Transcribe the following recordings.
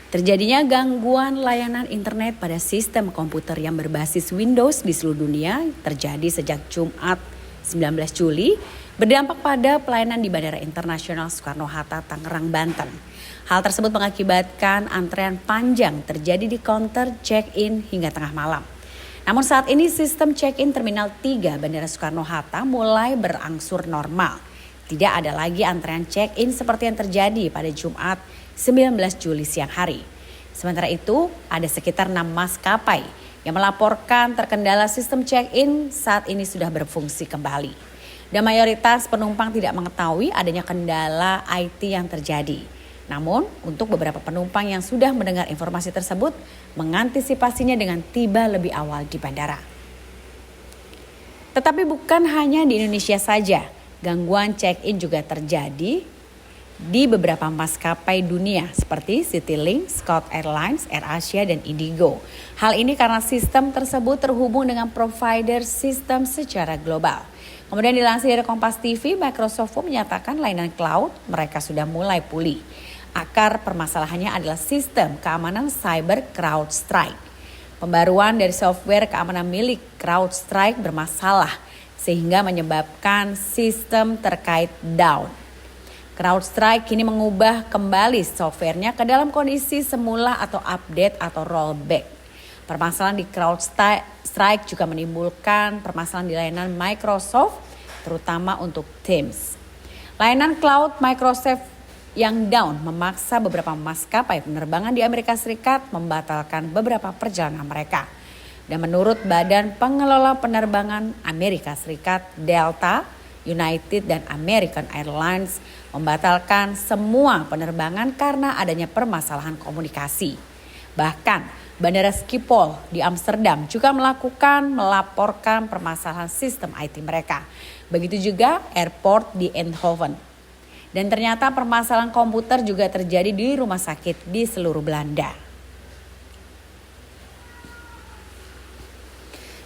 Terjadinya gangguan layanan internet pada sistem komputer yang berbasis Windows di seluruh dunia terjadi sejak Jumat 19 Juli berdampak pada pelayanan di Bandara Internasional Soekarno-Hatta, Tangerang, Banten. Hal tersebut mengakibatkan antrean panjang terjadi di counter check-in hingga tengah malam. Namun saat ini sistem check-in Terminal 3 Bandara Soekarno-Hatta mulai berangsur normal. Tidak ada lagi antrean check-in seperti yang terjadi pada Jumat 19 Juli siang hari. Sementara itu, ada sekitar 6 maskapai yang melaporkan terkendala sistem check-in saat ini sudah berfungsi kembali. Dan mayoritas penumpang tidak mengetahui adanya kendala IT yang terjadi. Namun, untuk beberapa penumpang yang sudah mendengar informasi tersebut, mengantisipasinya dengan tiba lebih awal di bandara. Tetapi bukan hanya di Indonesia saja, gangguan check-in juga terjadi di beberapa maskapai dunia seperti Citylink, Scout Airlines, AirAsia, dan Indigo. Hal ini karena sistem tersebut terhubung dengan provider sistem secara global. Kemudian dilansir dari Kompas TV, Microsoft menyatakan layanan cloud mereka sudah mulai pulih. Akar permasalahannya adalah sistem keamanan cyber CrowdStrike. Pembaruan dari software keamanan milik CrowdStrike bermasalah sehingga menyebabkan sistem terkait down. CrowdStrike kini mengubah kembali softwarenya ke dalam kondisi semula atau update atau rollback. Permasalahan di CrowdStrike juga menimbulkan permasalahan di layanan Microsoft, terutama untuk Teams. Layanan cloud Microsoft yang down memaksa beberapa maskapai penerbangan di Amerika Serikat membatalkan beberapa perjalanan mereka. Dan menurut Badan Pengelola Penerbangan Amerika Serikat, Delta, United, dan American Airlines membatalkan semua penerbangan karena adanya permasalahan komunikasi. Bahkan Bandara Schiphol di Amsterdam juga melaporkan permasalahan sistem IT mereka. Begitu juga airport di Eindhoven. Dan ternyata permasalahan komputer juga terjadi di rumah sakit di seluruh Belanda.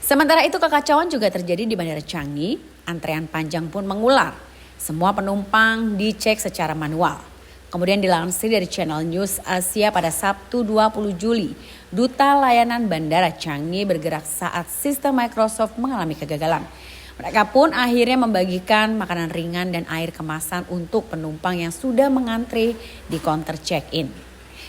Sementara itu kekacauan juga terjadi di Bandara Changi, antrean panjang pun mengular. Semua penumpang dicek secara manual. Kemudian dilansir dari Channel News Asia pada Sabtu 20 Juli, Duta Layanan Bandara Changi bergerak saat sistem Microsoft mengalami kegagalan. Mereka pun akhirnya membagikan makanan ringan dan air kemasan untuk penumpang yang sudah mengantri di counter check-in.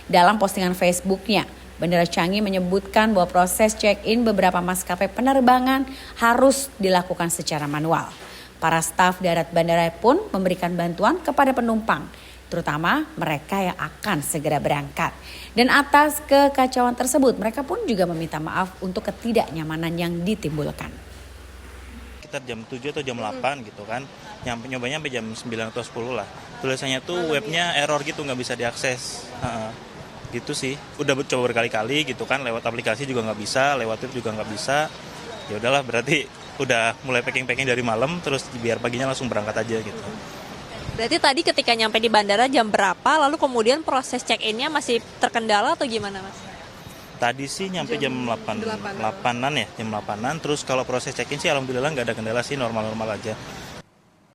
Dalam postingan Facebooknya, Bandara Changi menyebutkan bahwa proses check-in beberapa maskapai penerbangan harus dilakukan secara manual. Para staf darat bandara pun memberikan bantuan kepada penumpang, terutama mereka yang akan segera berangkat. Dan atas kekacauan tersebut, mereka pun juga meminta maaf untuk ketidaknyamanan yang ditimbulkan. Sekitar jam 7 atau jam 8 gitu kan, nyobanya sampai jam 9 atau 10 lah. Tulisannya tuh webnya error gitu, nggak bisa diakses. Gitu sih, udah coba berkali-kali gitu kan, lewat aplikasi juga nggak bisa, lewat web juga nggak bisa. Ya udahlah, berarti udah mulai packing dari malam, terus biar paginya langsung berangkat aja gitu. Berarti tadi ketika nyampe di bandara jam berapa, lalu kemudian proses check-in-nya masih terkendala atau gimana, Mas? Tadi sih nyampe jam 8-an ya, jam 8-an. Terus kalau proses check-in sih alhamdulillah nggak ada kendala sih, normal-normal aja.